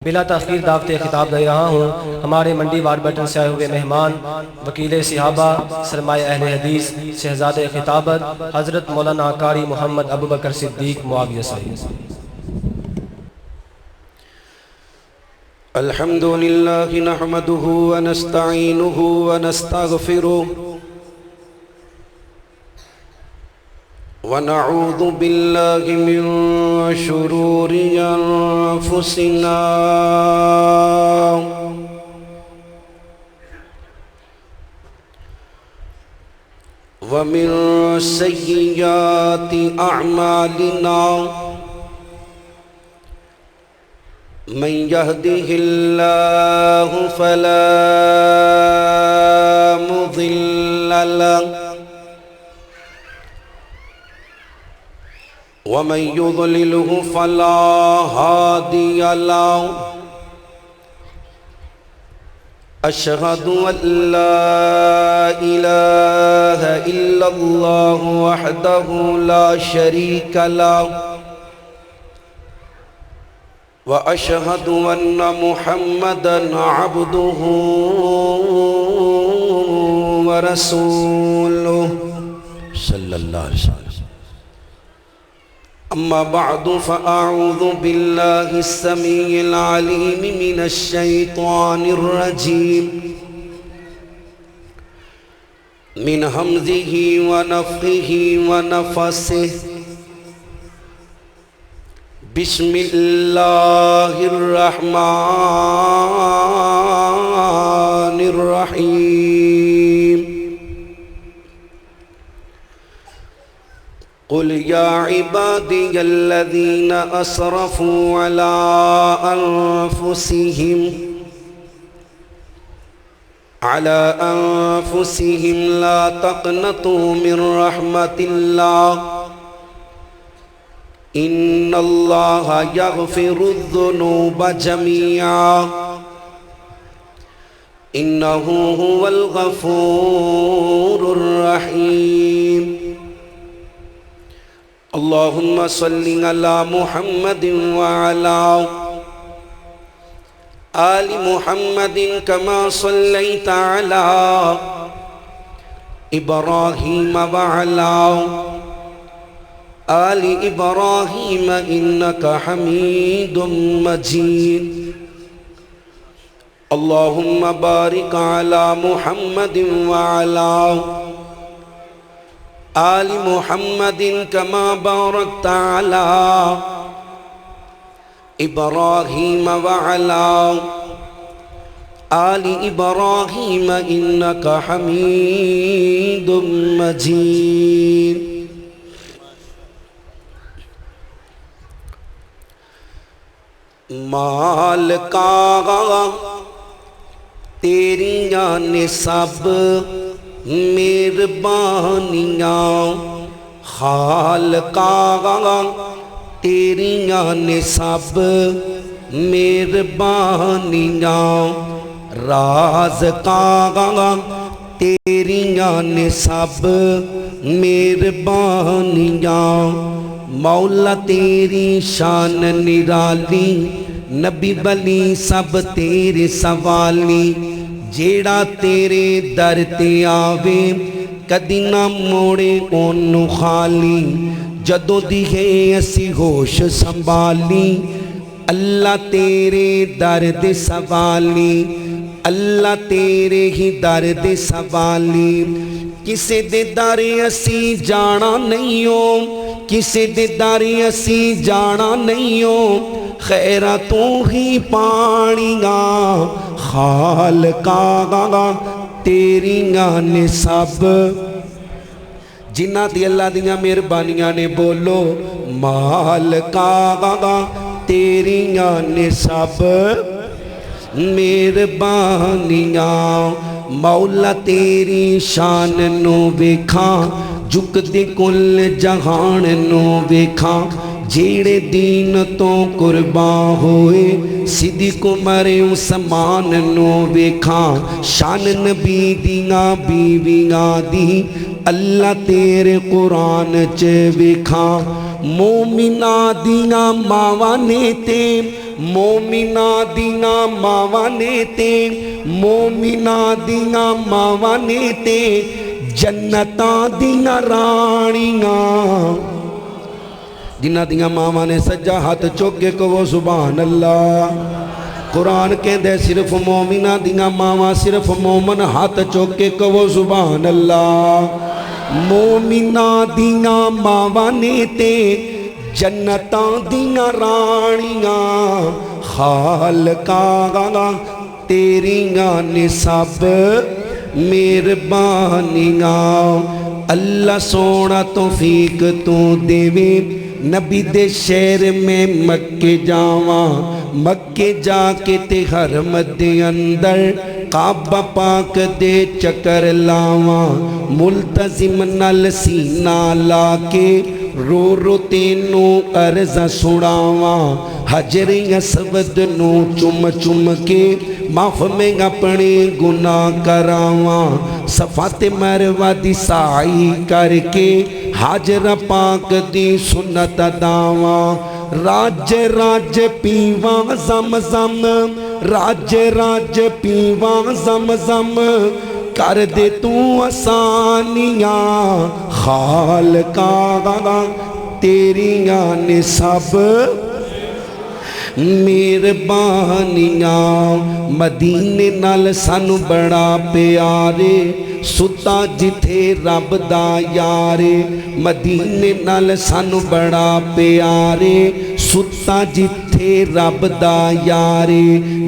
بلا تاخیر دعوت خطاب دے رہا ہوں ہمارے منڈی وار بٹن سے آئے ہوئے مہمان وکیل صحابہ سرمایہ اہل حدیث شہزاد خطابت حضرت مولانا قاری محمد ابوبکر صدیق معاویہ صاحب۔ الحمد للہ نحمده ونستعینه ونستغفره ونعوذ باللہ من شرور انفسنا ومن سیئات اعمالنا من يهده الله فلا مضل له ومن يضلله فلا هادي له أشهد أن لا إله إلا الله وحده لا شريك له وأشهد أن محمدًا عبده ورسوله صلى الله عليه وسلم أما بعد فأعوذ بالله السميع العليم من الشيطان الرجيم من همزه ونفخه ونفسه بسم الله الرحمن الرحيم قل يا عبادي الذين أسرفوا على أنفسهم لا تقنطوا من رحمة الله إن الله يغفر الذنوب جميعا إنه هو الغفور الرحيم اللهم صل على محمد وعلى آل محمد كما صليت على إبراهيم وعلى آل إبراهيم إنك حميد مجيد اللهم بارك على محمد وعلى آل محمد كما باركت على إبراهيم وعلى آل إبراهيم إنك حميد مجيد مال کا تیریاں نے سب مہربانیاں خالقا تیریاں نے سب مہربانیاں رازقا تیریاں نے سب مہربانیاں مولا تیری شان نرالی نبی بلی سب تیرے سوالی جیڑا تیرے در تے آوے کدی نہ موڑے اونوں خالی جدو دی ہے اسی ہوش سنبھالی اللہ تیرے در دے سوالی اللہ تیرے ہی در دے سوالی کسے دے در اسی جانا نہیں ہو کسے دے در اسی جانا نہیں ہو خیرہ تو ہی پانیاں خالقا تیریاں نے سب جنہ دی اللہ دیاں مہربانیاں نے بولو مالکا تیریاں نے سب مہربانیاں مولا تیری شان نو ویکھاں جھک دے کل جہان نو ویکھاں جیڑے دین تو قربان ہوئے صدیق عمر عثمان نو ویکھاں شان نبی دیاں بیویاں دی اللہ تیرے قرآن چ ویکھاں مومنہ دیاں ماواں نے تے مومنا دیاں ماواں نے تے مومنا دیاں ماواں نے تے جنتاں دیاں رانیاں جنہ دیاں ماواں نے سجا ہاتھ چوک کے کہو سبحان اللہ قرآن کہندے صرف مومنہ دیاں ماواں صرف مومن ہاتھ چوک کے کہو سبحان اللہ مومنہ دیاں ماواں نے تے جنتاں دیاں رانیاں خالقاں تیریاں نے سب مہربانیاں اللہ سونا توفیق تو دیوے نبی دے شہر میں مکے جاواں مکے جا کے تے حرم دے اندر کعبہ پاک دے چکر لاواں ملتزم نال سینہ لا کے رو رو تینوں عرض سڑاواں حجر اسود نو چم چم کے معاف میں اپنے گناہ کراواں صفات مروہ دی سعی کر کے حاجر پاک دی سنت داواں راج راج پیواں زم زم راج راج پیواں زم زم کر دے تو آسانیاں خالقاں تیریاں نے سب مہربانیاں مدینے نال سانو بڑا پیارے ستا جتھے رب دا یارے مدینے نال سانو بڑا پیارے ستا جتھے رب دا یارے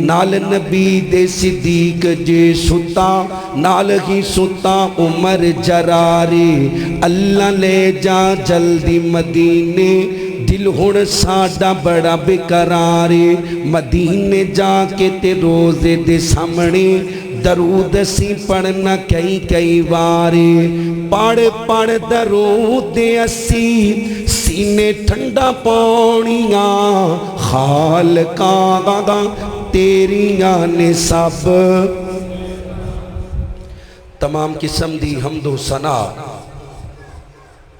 نال نبی دے صدیق جے ستا نال ہی ستا عمر جرارے اللہ لے جا جلدی مدینے دل ہن ساڈا بڑا بے قرارے مدینے جا کے تے روزے دے سامنے درود سی پڑھنا کئی کئی وارے پڑھ پڑھ درود اسی سینے ٹھنڈا پونیاں خالقاں تیریاں نے سب تمام قسم دی حمد و ثنا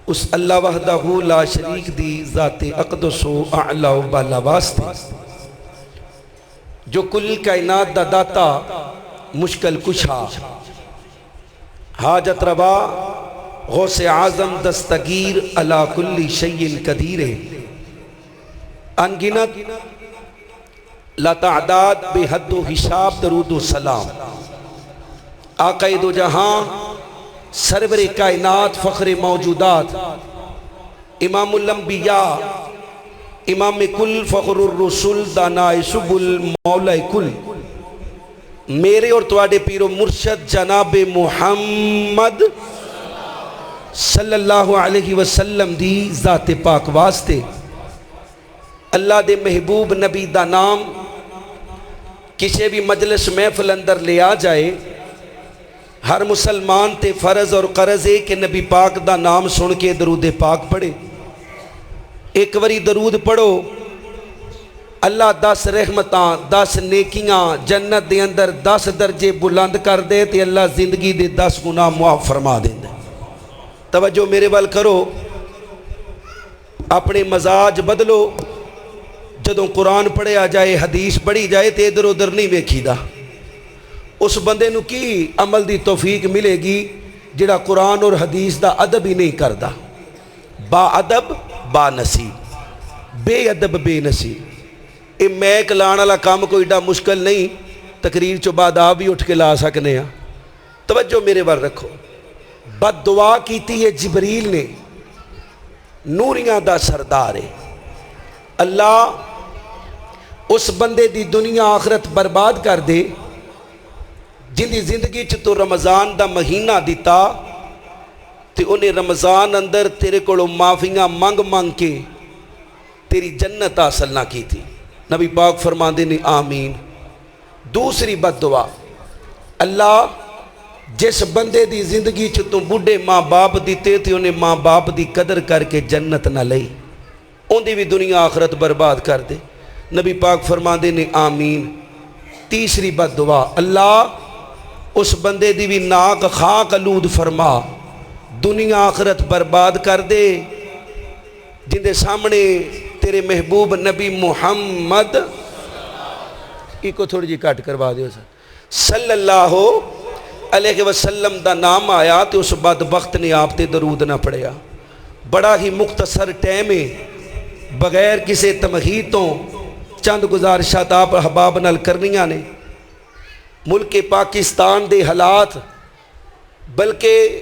اس اللہ وحدہ لا شریک دی ذات اقدس و اعلی و بالا واسطے جو کل کائنات دا داتا مشکل کشا حاجت روا غوث اعظم دستگیر علی کل شیء قدیر انگنت لا تعداد بے حد و حساب درود و سلام آقا دو جہاں سرور کائنات فخر موجودات امام الانبیاء امام کل فخر الرسول دانائے سب المولا کل میرے اور تواڈے پیر و مرشد جناب محمد صلی اللہ علیہ وسلم دی ذات پاک واسطے اللہ دے محبوب نبی دا نام کسی بھی مجلس محفل اندر لے آ جائے ہر مسلمان تے فرض اور قرض ہے کہ نبی پاک دا نام سن کے درود پاک پڑھے ایک وری درود پڑھو اللہ 10 رحمتاں 10 نیکیاں جنت دے اندر 10 درجے بلند کر دے تے اللہ زندگی دے 10 گناہ معاف فرما دے توجہ میرے وال کرو اپنے مزاج بدلو جدوں قرآن پڑھے آ جائے حدیث پڑھی جائے تے ادھر ادھر نہیں ویکھی دا اس بندے نو کی عمل دی توفیق ملے گی جڑا قرآن اور حدیث دا ادب ہی نہیں کردا با ادب با نصیب بے ادب بے نصیب اے میک لان والا کام کوئی ایڈا مشکل نہیں تقریر چو بعد آپ بھی اٹھ کے لا سکنے ہیں توجہ میرے ور رکھو بد دعا کیتی ہے جبریل نے نوریاں دا سردار ہے اللہ اس بندے دی دنیا آخرت برباد کر دے جن دی زندگی چ تو رمضان دا مہینہ دیتا تے انہیں رمضان اندر تیرے کو معافیاں منگ منگ کے تیری جنت حاصل نہ کی تھی نبی پاک فرماندے نے آمین دوسری بد دعا اللہ جس بندے دی زندگی چ تو بڑھے ماں باپ دیتے تھے انہیں ماں باپ دی قدر کر کے جنت نہ لئی ان دی بھی دنیا آخرت برباد کر دے نبی پاک فرماندے نے آمین تیسری بد دعا اللہ اس بندے دی بھی ناک خاک آلود فرما دنیا آخرت برباد کر دے جن دے سامنے تیرے محبوب نبی محمد ایک کو تھوڑی جی کٹ کروا دیو سر صلی اللہ علیہ وسلم دا نام آیا تو اس بدبخت نے آپ تے درود نہ پڑھیا بڑا ہی مختصر ٹائم ہے بغیر کسی تمہیدوں چند گزارشات آپ احباب نال کرنیاں نے ملک پاکستان دے حالات بلکہ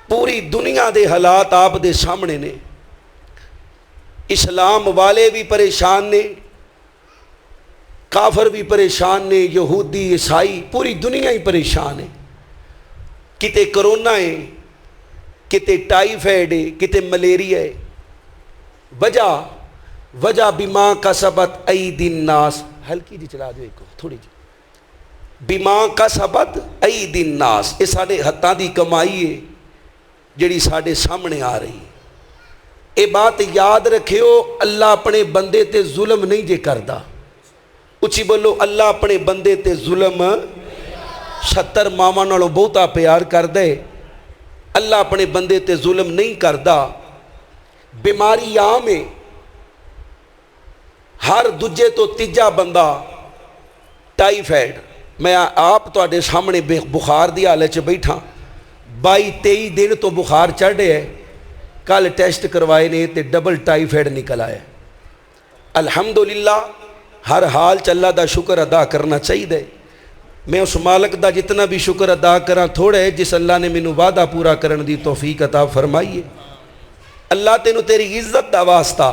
پوری دنیا دے حالات آپ دے سامنے نے اسلام والے بھی پریشان نے کافر بھی پریشان نے یہودی عیسائی پوری دنیا ہی پریشان ہے کتے کرونا ہے کتے ٹائیفائڈ ہے کتے ملیریا ہے وجہ بیما کسبت ایدی الناس ہلکی جی چلا دیو ایک کو تھوڑی جی بیما کسبت ایدی الناس یہ ساڑھے ہتھاں دی کمائی ہے جڑی ساڑھے سامنے آ رہی اے بات یاد رکھے ہو اللہ اپنے بندے تے ظلم نہیں جے کردہ اچھی بولو اللہ اپنے بندے تے ظلم 70 ماما نالوں بہتا پیار کر دے اللہ اپنے بندے تے ظلم نہیں کردہ بیماری عام ہے ہر دجے تو تیجا بندہ ٹائیفائڈ میں آپ تو آڈے سامنے بخار دی حالت چ بیٹھا 22-23 دن تو بخار چڑھ رہے ہے کل ٹیسٹ کروائے نے تے ڈبل ٹائیفائڈ نکل آئے الحمدللہ ہر حال چ اللہ دا شکر ادا کرنا چاہیے میں اس مالک دا جتنا بھی شکر ادا کراں تھوڑا ہے جس اللہ نے مینوں وعدہ پورا کرن دی توفیق عطا فرمائیے اللہ تینوں تیری عزت دا واسطہ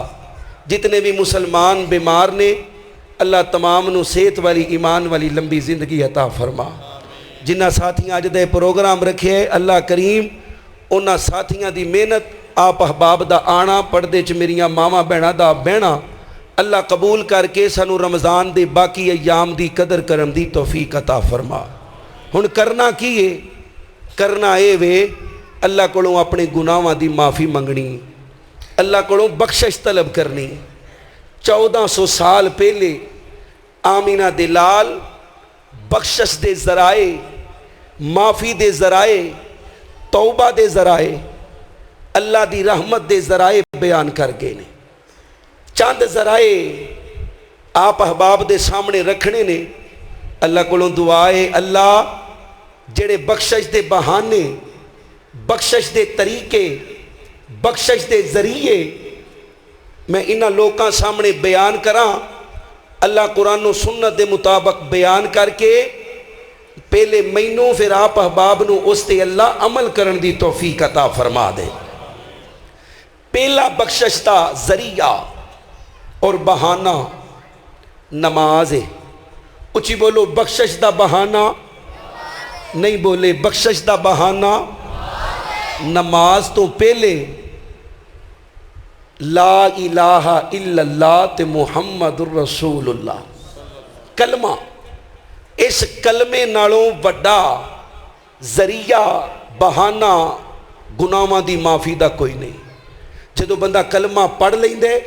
جتنے بھی مسلمان بیمار نے اللہ تمام نو صحت والی ایمان والی لمبی زندگی عطا فرما جنہ ساتھیاں اج دے پروگرام رکھے اللہ کریم انہاں ساتھیاں دی محنت آپ احباب دا آنا پردے چ میریاں ماما بہنا دا بہنا اللہ قبول کر کے سانو رمضان دے باقی ایام دی قدر کرن دی توفیق عطا فرما ہن کرنا کی ہے کرنا اے وے اللہ کولوں اپنے گناہاں دی معافی منگنی اللہ کولوں بخشش طلب کرنی 1400 سال پہلے آمینہ دے لال بخشش دے ذرائع معافی دے ذرائع توبہ دے ذرائع اللہ دی رحمت دے ذرائع بیان کر گئے نے چند ذرائع آپ احباب دے سامنے رکھنے نے اللہ کولوں دعائے اللہ جڑے بخشش دے بہانے بخشش دے طریقے بخشش دے ذریعے میں انہاں لوکاں سامنے بیان کراں اللہ قرآن و سنت دے مطابق بیان کر کے پہلے مینوں پھر آپ احباب نو اس تے اللہ عمل کرن دی توفیق عطا فرما دے پہلا بخشش دا ذریعہ اور بہانہ نماز ہے اچھی بولو بخشش دا بہانہ نہیں بولے بخشش دا بہانہ نماز تو پہلے لا الہ الا اللہ تے محمد الرسول اللہ کلمہ اس کلمے نالوں وڈا ذریعہ بہانہ گناہاں دی معافی دا کوئی نہیں جدو بندہ کلمہ پڑھ لیندے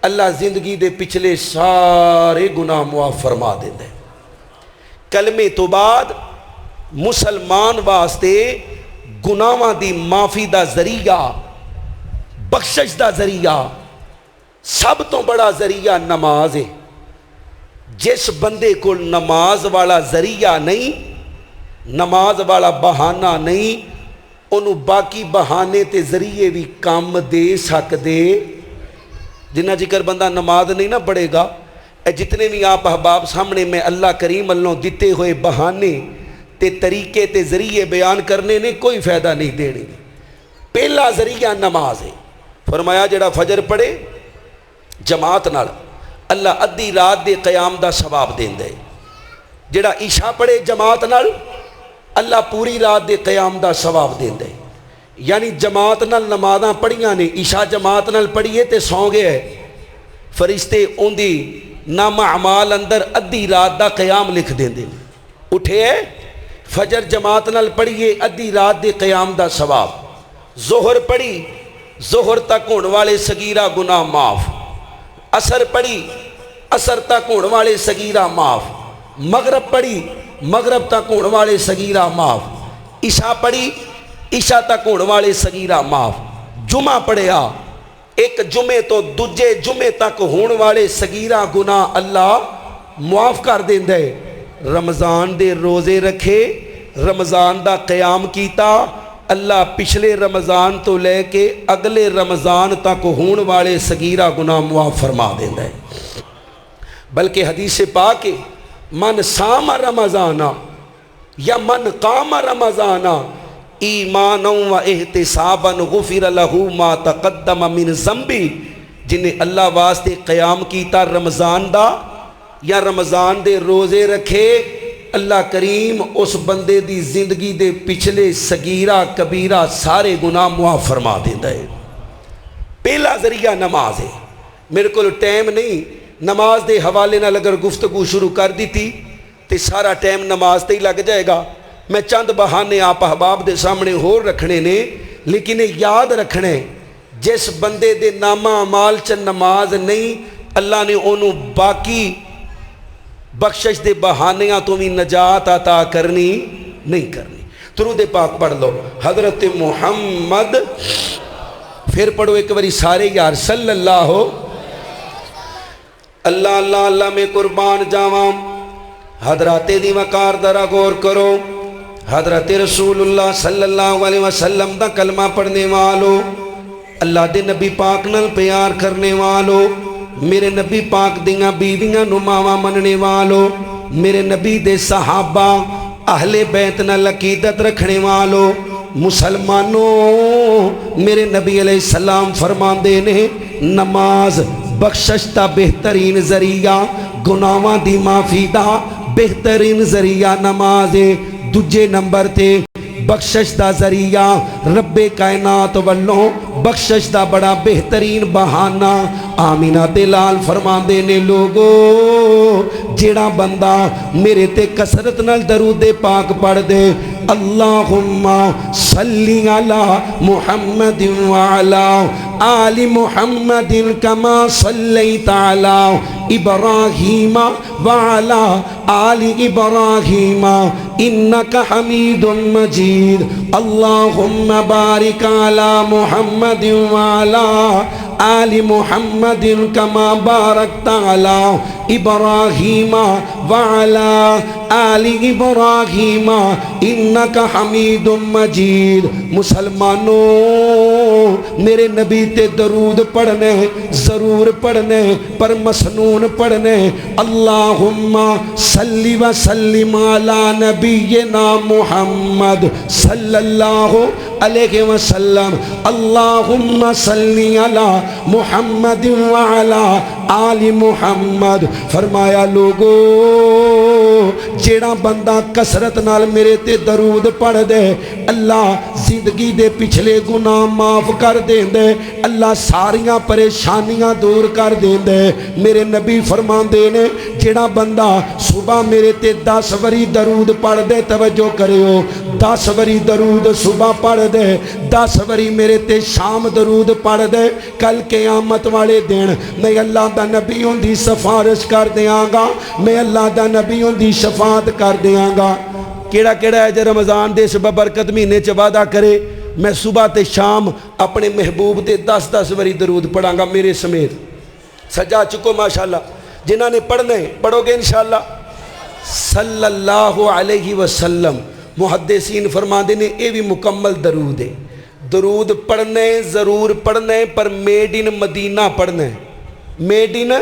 اللہ زندگی دے پچھلے سارے گناہ معاف فرما دیندے کلمے تو بعد مسلمان واسطے گناہاں دی معافی دا ذریعہ بخشش دا ذریعہ سب تو بڑا ذریعہ نماز ہے جس بندے کو نماز والا ذریعہ نہیں نماز والا بہانہ نہیں انہوں باقی بہانے تے ذریعے بھی کام دے سکدے جنہ جکر بندہ نماز نہیں نہ پڑھے گا اے جتنے بھی آپ احباب سامنے میں اللہ کریم اللہ دیتے ہوئے بہانے تے طریقے تے ذریعے بیان کرنے نے کوئی فائدہ نہیں دینے پہلا ذریعہ نماز ہے فرمایا جڑا فجر پڑھے جماعت نال اللہ ادھی رات دے قیام دا ثواب دیندے جڑا عشاء پڑھے جماعت نال اللہ پوری رات دے قیام دا ثواب دیندے یعنی جماعت نال نمازاں پڑھیاں نے عشاء جماعت نال پڑھیے تے سو گئے فرشتے ان دی نامہ اعمال اندر ادھی رات دا قیام لکھ دیندے اٹھے فجر جماعت نال پڑھیے ادھی رات دے قیام دا ثواب ظہر پڑھی ظہر تک ہونے والے صغیرہ گناہ معاف عصر پڑھی عصر تک ہونے والے صغیرہ معاف مغرب پڑھی مغرب تک ہونے والے صغیرہ معاف عشاء پڑھی عشاء تک ہونے والے صغیرہ معاف جمعہ پڑھیا ایک جمعے تو دوجے جمعے تک ہونے والے صغیرہ گناہ اللہ معاف کر دیندا ہے۔ رمضان دے روزے رکھے، رمضان دا قیام کیتا، اللہ پچھلے رمضان تو لے کے اگلے رمضان تک ہون والے صغیرہ گناہ معاف فرما دیندا ہے۔ بلکہ حدیث پاک ہے من صام رمضان یا من قام رمضان ایمانا و احتسابا غفر له ما تقدم من ذنبی، جنہیں اللہ واسطے قیام کیتا رمضان دا یا رمضان دے روزے رکھے، اللہ کریم اس بندے دی زندگی دے پچھلے صغیرہ کبیرہ سارے گناہ معاف فرما دیندا ہے۔ پہلا ذریعہ نماز ہے۔ میرے کو ٹائم نہیں نماز دے حوالے نال اگر گفتگو شروع کر دیتی تے سارا ٹائم نماز تے ہی لگ جائے گا۔ میں چند بہانے آپ احباب دے سامنے ہور رکھنے نے، لیکن یاد رکھنے جس بندے دے نامہ اعمال چ نماز نہیں، اللہ نے انہوں باقی بخشش دے بہانیاں تو بھی نجات عطا کرنی نہیں کرنی۔ درود پاک پڑھ لو حضرت محمد، پھر پڑھو ایک باری سارے یار صلی اللہ ہو اللہ اللہ اللہ میں قربان جاواں۔ حضرات دی وقار ذرا غور کرو، حضرت رسول اللہ صلی اللہ علیہ وسلم دا کلمہ پڑھنے والو، اللہ دے نبی پاک نال پیار کرنے والو، میرے نبی پاک دیاں بیویاں نو ماواں مننے والو، میرے نبی دے صحابہ اہل بیت نال عقیدت رکھنے والو، مسلمانوں میرے نبی علیہ السلام فرماندے نے نماز بخشش دا بہترین ذریعہ، گناہاں دی معافی دا بہترین ذریعہ نماز ہے۔ دوجے نمبر تے بخشش دا ذریعہ رب کائنات والوں بخشش دا بڑا بہترین بہانہ آمینہ دلال فرماندے نے لوگو جیڑا بندہ میرے تے کثرت نال درود پاک پڑھ دے اللہم صلی علی محمد وعلا آل محمد کما صلیت علی ابراہیم وعلا آل ابراہیم انک حمید مجید اللہم بارک علی محمد وعلا آل محمد کما بارکت علی ابراہیم وعلا آل ابراہیم انک حمید مجید۔ مسلمانوں میرے نبی تے درود پڑھنے ضرور پڑھنے پر مسنون پڑھنے اللہم صلی وسلم علی نبینا محمد صلی اللہ علیہ وسلم اللہم صلی علی محمد وعلا آل محمد۔ فرمایا لوگو جیڑا بندہ کثرت نال میرے تے درود پڑھ دے اللہ زندگی دے پچھلے گناہ معاف کر دیں دے، اللہ ساریاں پریشانیاں دور کر دیں دے۔ میرے نبی فرمان دے نے جیڑا بندہ صبح میرے تے 10 وری درود پڑھ دے، توجہ کریو 10 وری درود صبح پڑھ دے، 10 وری میرے تے شام درود پڑھ دے، کل قیامت والے دن میں اللہ دا نبی ہوں دی سفارش کر دیاں گا، میں اللہ دا نبی ہوں دی شفاعت کر دیاں گا۔ کیڑا کیڑا ہے جو رمضان دے شبہ برکت مہینے چ وعدہ کرے میں صبح تے شام اپنے محبوب تے 10 وری درود پڑھاں گا میرے سمیت؟ سجا چکو ماشاءاللہ، جنہاں نے پڑھنے پڑھو گے انشاءاللہ۔ صلی اللہ علیہ وسلم محدثین فرماندے نے اے بھی مکمل درود ہے۔ درود پڑھنے ضرور پڑھنے پر میڈ ان مدینہ پڑھنے، میڈ ان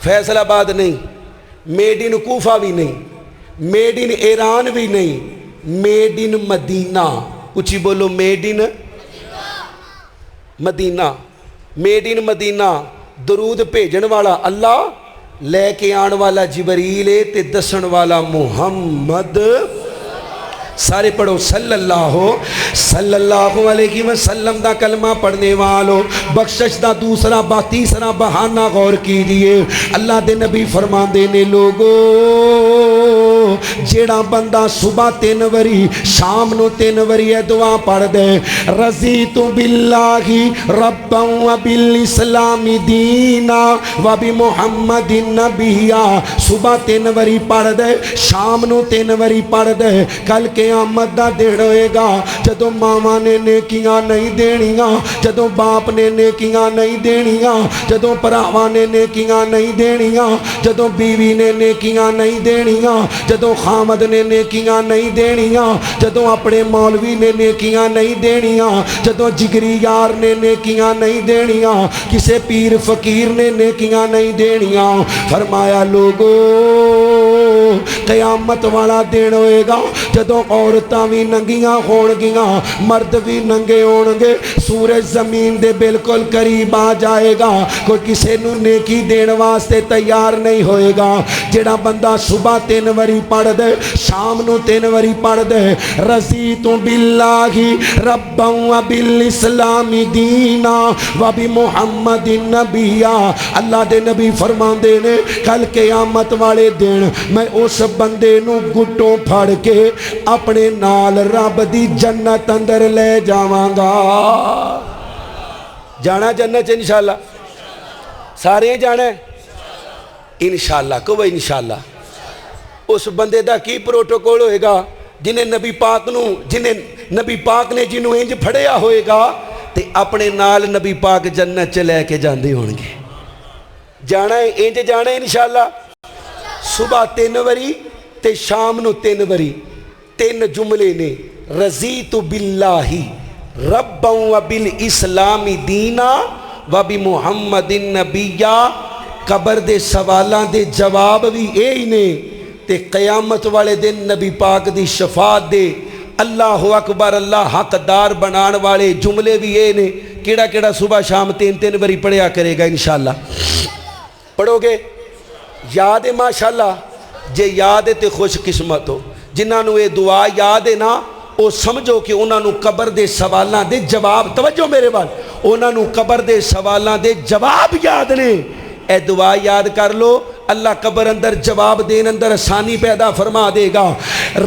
فیصل آباد نہیں، میڈ ان کوفہ بھی نہیں، میڈ ان ایران بھی نہیں، میڈ ان مدینہ۔ اچھی بولو made in Medina, made in مدینہ۔ درود بھیجن والا اللہ، لے کے آن والا جبریل تے دسن والا محمد۔ سارے پڑھو صلی اللہ علیہ وسلم دا کلمہ پڑھنے والو بخشش دا تیسرا بہانہ غور کیجئے۔ اللہ دے نبی فرمان دینے لوگو جیڑا بندہ صبح 3 وری شام نو 3 وری دعا پڑھ دے رضیت باللہ ربا و بالاسلام دینا و بمحمد نبیا، صبح 3 وری پڑھ دے شام نو 3 وری پڑھ دے، کل کے قیامت دا دن ہوئے گا جدوں ماواں نے نیکیاں نہیں دینیاں، جدوں باپ نے نیکیاں نہیں دینیاں، جدوں بھراواں نے نیکیاں نہیں دینیاں، جدوں بیوی نے نیکیاں نہیں دینیاں، جدوں خامد نے نیکیاں نہیں دینیاں، جدوں اپنے مولوی نے نیکیاں نہیں دینیاں، جدوں جگری یار نے نیکیاں نہیں دینیاں، کسے پیر فقیر نے نیکیاں نہیں دینیاں، فرمایا لوگو قیامت والا دن ہوئے گا جدوں عورتاں بھی ننگیاں ہون گیاں، مرد بھی ننگے ہون گے، سورج زمین دے بالکل قریب آ جائے گا، کوئی کسے نو نیکی دین واسطے تیار نہیں ہوئے گا۔ جڑا بندہ صبح 3 واری پڑھ دے، شام نو 3 واری پڑھ دے، رضیت باللہ ربا و بالاسلام دینا و بمحمد نبیا، اللہ دے نبی فرماندے نے کل قیامت والے دن میں اس بندے نو گھٹوں پھڑ کے اپنے نال رب دی جنت اندر لے جاواں گا۔ جانا جنت انشاءاللہ، سارے جانا ہے انشاءاللہ، کوئی انشاءاللہ۔ اس بندے دا کی پروٹوکول ہوئے گا جنہیں نبی پاک نے جنہوں انج پھڑیا ہوئے گا تے اپنے نال نبی پاک جنت چ لے کے جاندے ہون گے۔ جانا ہے انج جانا ہے انشاءاللہ، صبح 3 واری تے شام نو 3 واری، 3 جملے نے رضیت باللہ ربا و بالاسلام دینا و بمحمد نبیا۔ قبر دے سوالاں دے جواب بھی یہی نے تے قیامت والے دن نبی پاک دی شفاعت دے اللہ اکبر اللہ حقدار بنان والے جملے بھی یہ نے۔ کیڑا کیڑا صبح شام 3 واری پڑھیا کرے گا انشاءاللہ؟ پڑھو گے؟ یاد ہے ماشاءاللہ؟ جے یاد ہے تے خوش قسمت ہو، جنہاں نو یہ دعا یاد ہے نا او سمجھو کہ انہاں نو قبر دے سوالاں دے جواب، توجہ میرے بال، انہاں نو قبر دے سوالاں دے جواب یاد نے۔ اے دعا یاد کر لو، اللہ قبر اندر جواب دین اندر آسانی پیدا فرما دے گا۔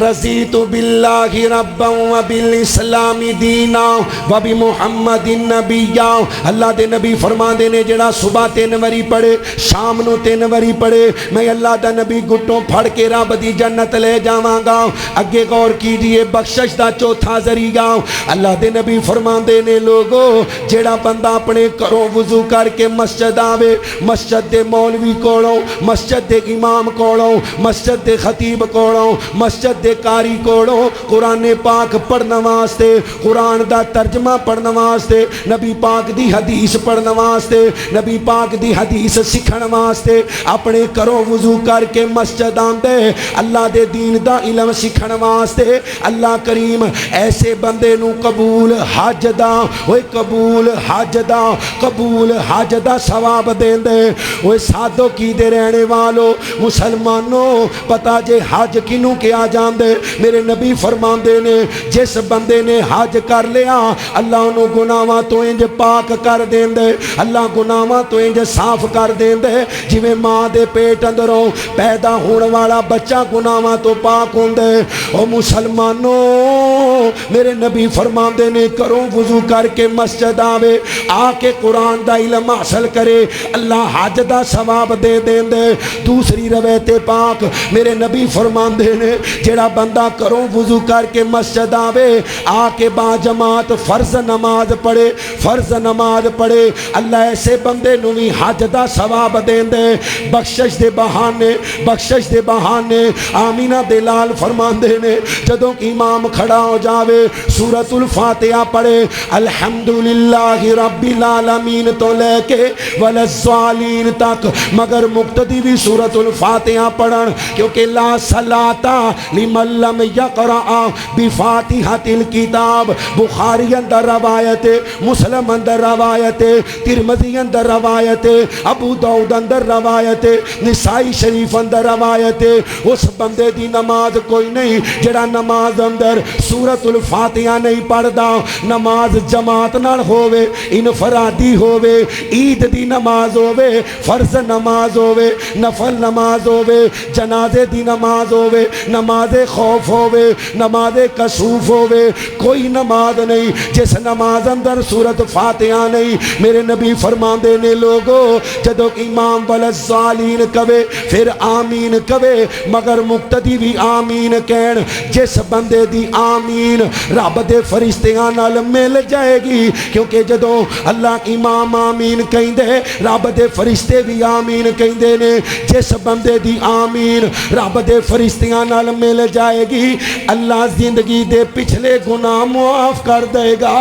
رضیت باللہ ربا و بالاسلام دینا و بمحمد نبیا، اللہ دے نبی فرما دے نے جڑا صبح 3 واری پڑھے شام نو 3 واری پڑھے میں اللہ دا نبی گھٹوں پھڑ کے رب دی جنت لے جاواں گا۔ اگے غور کیجئے بخشش دا چوتھا ذریعہ اللہ دے نبی فرما دے نے لوگو جڑا بندہ اپنے گھروں وضو کر کے مسجد آوے، مسجد دے مولوی کولوں، مسجد دے امام کولوں، مسجد دے خطیب کولوں، مسجد دے قاری کولوں قرآن پاک پڑھنا واسطے، قرآن دا ترجمہ پڑھنا واسطے، نبی پاک دی حدیث پڑھنا واسطے، نبی پاک دی حدیث سکھن واسطے اپنے گھروں وضو کر کے مسجد آندے اللہ دے دین دا علم سکھن واسطے۔ اللہ کریم ایسے بندے نو قبول حج دا، اوے قبول حج دا، قبول حج دا ثواب دین دے۔ اوے سادو کی دے رہنے والو مسلمانوں پتا جے حج کنوں کیا جاندے، میرے نبی فرماندے نے جس بندے نے حج کر لیا اللہ انہوں گناہاں تو انج پاک کر دین دے، اللہ گناہاں تو انج صاف کر دین دے جویں ماں دے پیٹ اندروں پیدا ہونے والا بچہ گناہاں تو پاک ہوندے۔ او مسلمانوں میرے نبی فرماندے نے کروں وضو کر کے مسجد آوے، آ کے قرآن دا علم حاصل کرے، اللہ حج دا ثواب دے دین دے۔ دوسری روایت پاک میرے نبی فرماندے نے جڑا بندہ کروں وضو کر کے مسجد آوے، آ کے با جماعت فرض نماز پڑھے، فرض نماز پڑھے، اللہ ایسے بندے نو بھی حج دا ثواب دین دے۔ بخشش دے بہانے، بخشش دے بہانے آمینہ دلال فرماندے نے جدوں امام کھڑا ہو جاوے سورۃ الفاتحہ پڑھے الحمدللہ رب العالمین تو لے کے وللضالین تک، مگر مقتدی بھی سورۃ الفاتحہ پڑھن کیونکہ لا صلاۃ لمن لم یقرأ بفاتحۃ الکتاب۔ بخاری اندر روایت، مسلم اندر روایت، ترمذی اندر روایت، ابو داؤد اندر روایت، نسائی شریف اندر روایت۔ اس بندے دی نماز کوئی نہیں جڑا نماز اندر سورۃ سورۃ الفاتحہ نہیں پڑھدا، نماز جماعت نال ہووے، انفرادی ہووے، عید دی نماز ہووے، فرض نماز ہووے، نفل نماز ہووے، جنازے دی نماز ہووے، نماز خوف ہووے، نماز کسوف ہووے، کوئی نماز نہیں جس نماز اندر سورۃ فاتحہ نہیں۔ میرے نبی فرماندے نے لوگو جدو امام والضالین کہے پھر آمین کہے، مگر مقتدی بھی آمین کہن۔ جس بندے دی آمین رب دے فرشتیاں نال مل جائے گی، کیونکہ جدو اللہ امام آمین کہیں دے رب دے فرشتے بھی آمین کہیں دے نے۔ جس بندے دی آمین رب دے فرشتیاں نال مل جائے گی، اللہ زندگی دے پچھلے گناہ معاف کر دے گا۔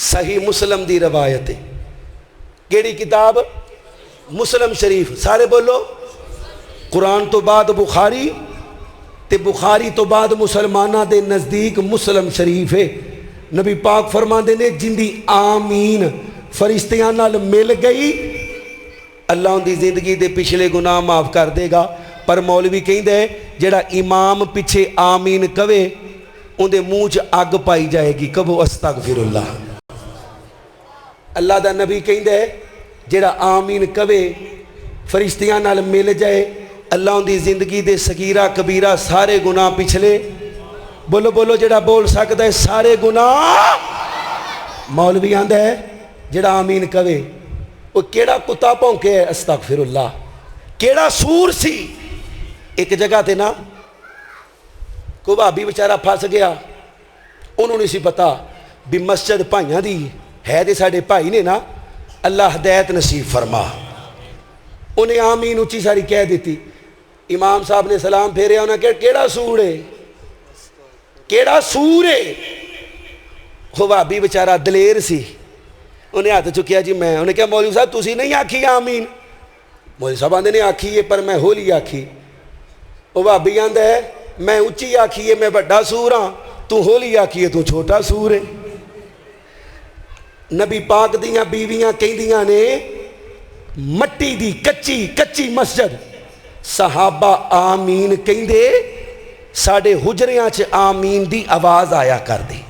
صحیح مسلم دی روایت ہے، کیڑی کتاب؟ مسلم شریف، سارے بولو۔ قرآن تو بعد بخاری تے بخاری تو بعد مسلمانہ دے نزدیک مسلم شریف ہے۔ نبی پاک فرماندے نے جن دی آمین فرشتیاں نال مل گئی، اللہ ان دی زندگی دے پچھلے گناہ معاف کر دے گا۔ پر مولوی کہیں دے جڑا امام پیچھے آمین کہے ان دے منہ چ اگ پائی جائے گی، کہو استغفر اللہ۔ اللہ دا نبی کہیں دے جڑا آمین کہے فرشتیاں نال مل جائے، اللہ ان دی زندگی دے صغیرہ کبیرہ سارے گناہ پچھلے، بولو بولو جڑا بول سکتا ہے سارے گناہ۔ مولوی آندہ ہے جڑا آمین کہے وہ کیڑا کتا پونکے ہے، استغفر اللہ، کیڑا سور سی۔ ایک جگہ تے نا کو بھابی بیچارہ پھنس گیا، انہوں نے سی پتا بھی مسجد بھائیاں دی ہے دے ساڑے بھائی نے نا، اللہ ہدایت نصیب فرما۔ انہیں آمین اچھی ساری کہہ دیتی۔ امام صاحب نے سلام پھیرے، انہیں کہا کیڑا سور ہے، کیڑا سور ہے۔ وہ بھابی بیچارہ دلیر سی، انہیں ہاتھ چکیا جی میں، انہیں کہا مولوی صاحب تسی نہیں آکھی آمین؟ مولوی صاحب آندے نے آکھی ہے پر میں ہولی آکھی۔ وہ بھابی آندہ ہے میں اچھی آکھی ہے میں بڑا سور ہاں، تو ہولی آکھی ہے تو چھوٹا سور ہے۔ نبی پاک دیاں بیویاں کہیں دیاں نے مٹی دی کچی مسجد صحابہ آمین کہیں دے ساڑھے حجریاں چھ آمین دی آواز آیا کر دی۔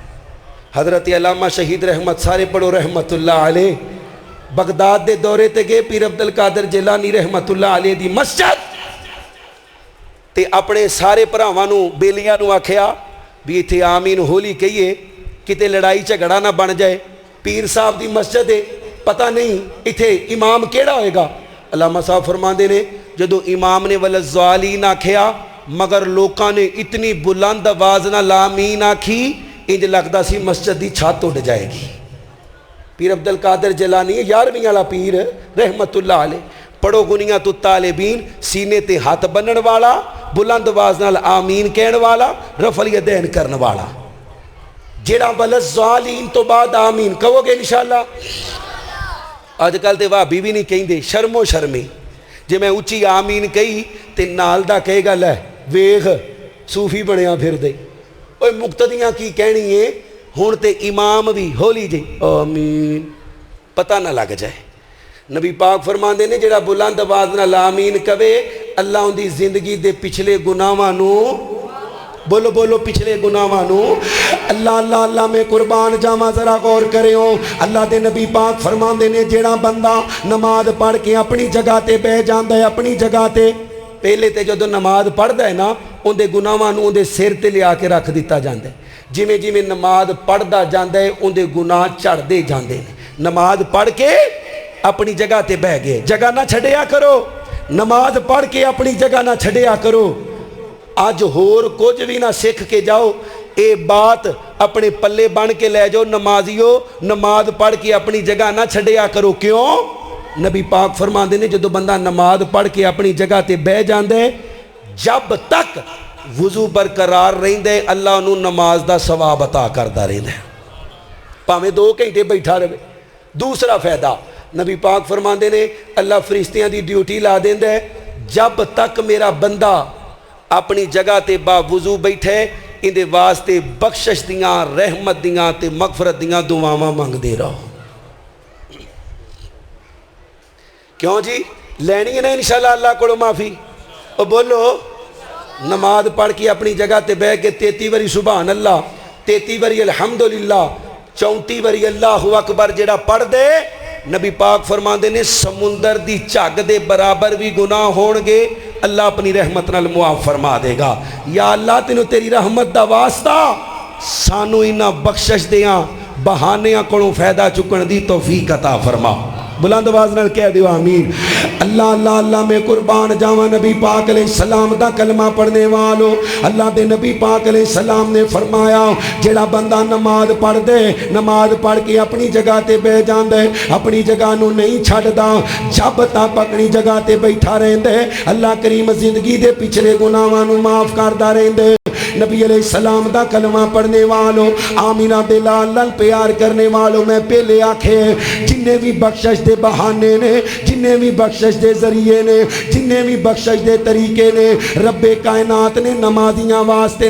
حضرت علامہ شہید رحمت، سارے پڑھو رحمت اللہ علیہ، بغداد دے دورے تے گئے، پیر عبدالقادر جیلانی رحمت اللہ علیہ دی مسجد تے اپنے سارے پراوانوں بیلیاں نو آکھیا بھی ایتھے آمین ہولی کہیے کتے لڑائی جھگڑا نہ بن جائے۔ پیر صاحب دی مسجد ہے، پتہ نہیں ایتھے امام کیڑا ہوئے گا۔ علامہ صاحب فرماندے نے جدو امام نے والضالین آکھیا مگر لوکاں نے اتنی بلند آواز نہ آمین آکھی انج لگدا سی مسجد دی چھت اڑ جائے گی۔ پیر عبدالقادر جیلانی 11ویں والا پیر رحمت اللہ علیہ، پڑھو گنیات الطالبین، سینے تے ہاتھ بنن والا، بلند آواز نال آمین کہن والا، رفع الیدین کرن والا۔ جیڑا والضالین تو بعد آمین کہو گے انشاءاللہ؟ آج کل تے وہابی بھی نہیں کہیں دے، شرم و شرمی، جے میں اچھی آمین کہی تے نال دا کہے گا لے ویغ صوفی بنیا پھر دے۔ اوہ مقتدیاں کی کہنی ہے ہون تے امام بھی ہولی جی آمین، پتہ نہ لگ جائے۔ نبی پاک فرماندے نے جڑا بلند آواز نال آمین کہے اللہ ان دی زندگی دے پچھلے گناہاں نو، بولو بولو پچھلے گناہاں نو، اللہ میں قربان جاواں ذرا غور کرے ہو۔ اللہ دے نبی پاک فرماندے نے جڑا بندہ نماز پڑھ کے اپنی جگہ تے بہ جاندا ہے، اپنی جگہ تے پہلے تے جدو نماز پڑھدا ہے نا ان دے گناہاں نو ان دے سر تے لیا کے رکھ دیتا جاندا ہے۔ جویں جویں نماز پڑھدا جاندا ہے ان دے گناہ چڑھدے جاندے نے۔ نماز پڑھ کے اپنی جگہ تے بہ گئے، جگہ نہ چھڈیا کرو، نماز پڑھ کے اپنی جگہ نہ چھڈیا کرو۔ آج ہور کچھ بھی نہ سکھ کے جاؤ، اے بات اپنے پلے بن کے لے جاؤ، نمازیو نماز پڑھ کے اپنی جگہ نہ چھڈیا کرو۔ کیوں؟ نبی پاک فرماندے نے جدو بندہ نماز پڑھ کے اپنی جگہ تے بہ جاندے جب تک وضو برقرار رہندے اللہ انہوں نماز دا ثواب عطا کردا رہندے، پاویں 2 گھنٹے بیٹھا رہے۔ دوسرا فائدہ نبی پاک فرماندے نے اللہ فرشتیاں دی ڈیوٹی لا دیندے جب تک میرا بندہ اپنی جگہ تے با وضو بیٹھے ان دے واسطے بخشش دیاں، رحمت دیاں تے مغفرت دیاں دعاواں مانگ دے رہو۔ کیوں جی لینی ہے نا انشاءاللہ اللہ کو معافی؟ اور بولو نماز پڑھ کے اپنی جگہ تے بہ کے 33 واری سبحان اللہ 33 واری الحمدللہ 34 واری اللہ اکبر جڑا پڑھ دے نبی پاک فرماندے نے سمندر دی جھگ دے برابر بھی گناہ ہون گے اللہ اپنی رحمت نال معاف فرما دے گا۔ یا اللہ تینوں تیری رحمت دا واسطہ سانو انہاں بخشش دیاں بہانیاں کولوں فائدہ چکن دی توفیق عطا فرما۔ بلند آواز نال کہہ دیو آمین۔ اللہ اللہ اللہ میں قربان جاواں نبی پاک علیہ السلام دا کلمہ پڑھنے والو، اللہ دے نبی پاک علیہ السلام نے فرمایا جڑا بندہ نماز پڑھ دے، نماز پڑھ کے اپنی جگہ تے بہ جاندے، اپنی جگہ نو نہیں چھڑدا، جب تک اپنی جگہ تے بیٹھا رہندے اللہ کریم زندگی دے پچھلے گناہاں نو معاف کردا رہندے۔ نبی علیہ السلام دا کلمہ پڑھنے والوں، آمینہ بلال نال پیار کرنے والوں، میں پہلے آکھے جنہیں بھی بخشش دے بہانے نے، جنہیں بھی بخشش دے ذریعے نے، جنہیں بھی بخشش دے طریقے نے، رب کائنات نے نمازیاں واسطے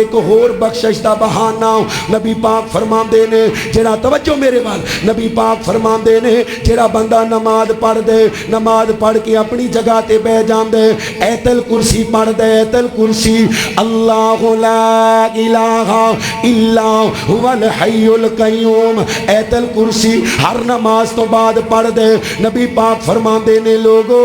ایک اور بخشش دا بہانہ نبی پاک فرماندے نے، جڑا توجہ میرے وال، نبی پاک فرماندے نے جڑا بندہ نماز پڑھ دے، نماز پڑھ کے اپنی جگہ تے بہ جاندے، ایت الکرسی پڑھ دے، ایت الکرسی اللہ لا الہ الا هو الحی القیوم، ایت الکرسی ہر نماز تو بعد پڑھ دے۔ نبی پاک فرماندے نے لوگو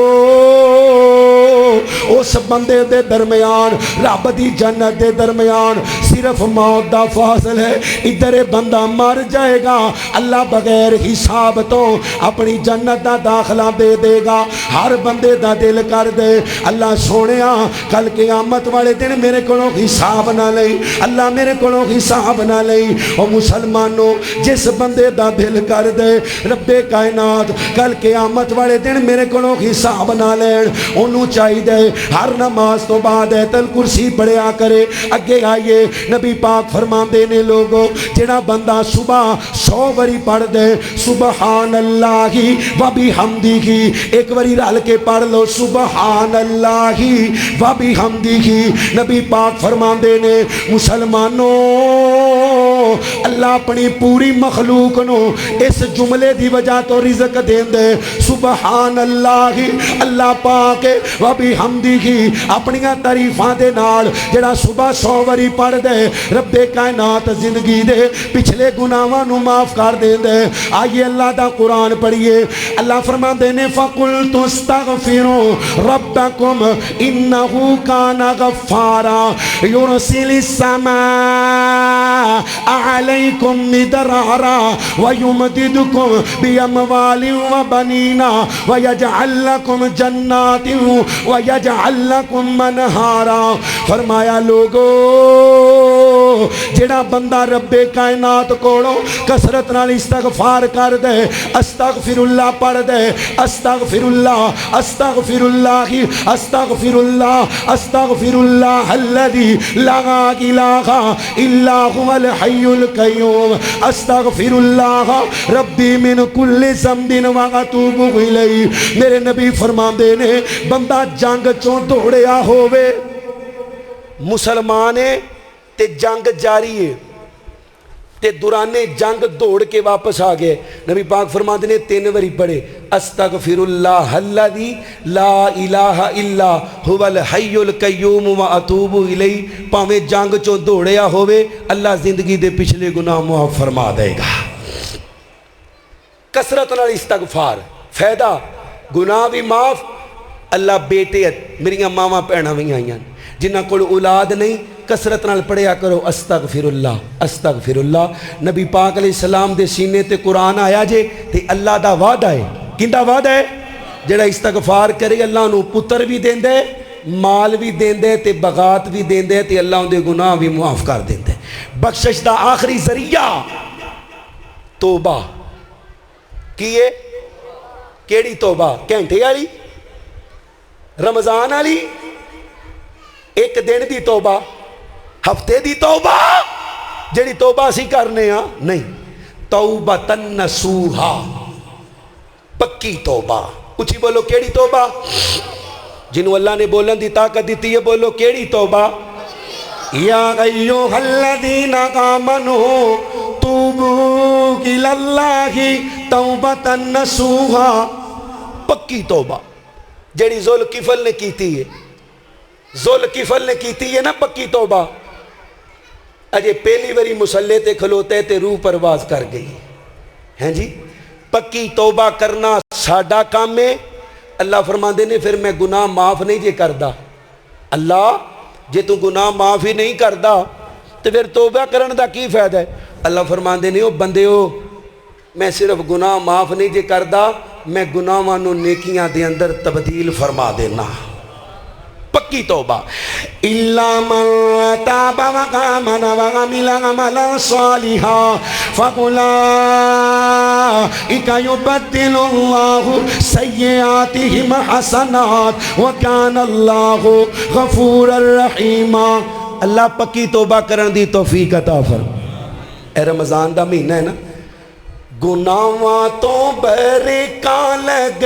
اس بندے دے درمیان رب دی جنت دے درمیان صرف موت دا فاصل ہے، ادھر بندہ مر جائے گا اللہ بغیر حساب تو اپنی جنت دا داخلہ دے دے گا۔ ہر بندے دا دل کر دے اللہ سونیا کل قیامت والے دن میرے کولوں حساب نہ لئی، اللہ میرے کولوں حساب نہ لئی۔ او مسلمانوں جس بندے دا دل کر دے رب کائنات کل قیامت والے دن میرے کولوں حساب نہ لین، انہوں چاہی دے ہر نماز تو بعد ایت الکرسی پڑھیا کرے۔ اگے آئیے نبی پاک فرماندے نے لوگو جڑا بندہ صبح 100 واری پڑھ دے سبحان اللہ و بحمدہ، ایک واری رل کے پڑھ لو سبحان اللہ و بحمدہ، نبی پاک فرماندے نے مسلمانوں اللہ اپنی پوری مخلوق نو اس جملے دی وجہ تو رزق دین دے سبحان اللہ، اللہ پاک و بحمدہ اپنی تعریفاں دے نال جڑا صبح 100 واری پڑھ دے رب کائنات زندگی دے پچھلے گناہاں نو معاف کر دین دے۔ آئیے اللہ دا قرآن پڑھیے، اللہ فرماندے نے فَقُلْتُ اسْتَغْفِرُوا رَبَّكُمْ إِنَّهُ كَانَ غَفَّارًا يُرْسِلِ السَّمَاءَ عَلَيْكُمْ مِدْرَارًا وَيُمْدِدْكُمْ بِأَمْوَالٍ وَبَنِينَ وَيَجْعَلْ لَكُمْ جَنَّاتٍ وَيَجْعَلْ لَكُمْ مَنْهَارًا۔ فرمایا لوگو جڑا بندہ رب کائنات کوڑو کثرت نال استغفار کر دے، استغفر اللہ پڑھ دے، استغفر اللہ استغفر اللہ استغفر اللہ استغفر اللہ الذی لا الہ الا هو الحی القیوم استغفر اللہ ربی من کل ذنب واتوب الیہ۔ میرے نبی فرماندے نے بندہ جنگ چوں دوڑیا ہووے مسلمان ہے تے جنگ جاری ہے تے دورانے جنگ دوڑ کے واپس آ گئے، نبی پاک فرماتے نے 3 واری پڑھے استغفر اللہ الذی لا الہ الا هو الحی القیوم واتوب الیہ۔ پاویں جنگ چوں دوڑیا ہوئے اللہ زندگی دے پچھلے گناہ معاف فرما دے گا۔ کثرت نال استغفار فائدہ گناہ بھی معاف، اللہ بیٹے میریاں ماواں بھیناں وی آئیاں جنہاں کول اولاد نہیں کثرت نال پڑھیا کرو استغفر اللہ استغفر اللہ۔ نبی پاک علیہ السلام دے سینے تے قرآن آیا جے تے اللہ دا وعدہ ہے، کیندا وعدہ ہے؟ جڑا استغفار کرے اللہ نو پتر بھی دیندے مال بھی دیندے تے بغات بھی دیندے تے اللہ ان دے گناہ بھی معاف کر دیندے۔ بخشش دا آخری ذریعہ توبہ کیے، کیڑی توبہ؟ گھنٹے والی، رمضان والی، ایک دن دی توبہ، ہفتے دی توبہ جیڑی توبہ اسی کرنے ہاں نہیں، توبۃ نصوحا پکی توبہ۔ اچھی بولو کیڑی توبہ؟ جنہوں اللہ نے بولن دی طاقت دیتی ہے بولو کیڑی توبہ؟ یا ایھا الذین آمنوا توبوا الی اللہ توبۃ نصوحا، پکی توبہ۔ جیڑی ذوالکفل نے کیتی ہے، ذوالکفل نے کیتی ہے نا پکی توبہ، اجے پہلی واری مسلے تے کھلوتے تے روح پرواز کر گئی ہیں جی۔ پکی توبہ کرنا ساڈا کام ہے۔ اللہ فرماندے نے پھر میں گناہ معاف نہیں جے کردا۔ اللہ جے تو گناہ معاف ہی نہیں کردا تو پھر توبہ کرن دا کی فائدہ ہے؟ اللہ فرماندے نے او بندیو میں صرف گناہ معاف نہیں جے کردا، میں گناہاں نو نیکیاں دے اندر تبدیل فرما دینا۔ پکی توبہ الا من تاب وآمن وعمل عملا صالحا فاولئک یبدل اللہ سیئاتہم حسنات وکان اللہ غفورا رحیما۔ اللہ پکی توبہ کرن دی توفیق عطا فرما۔ اے رمضان دا مہینہ ہے نا، گناہاں تو بریکاں لگ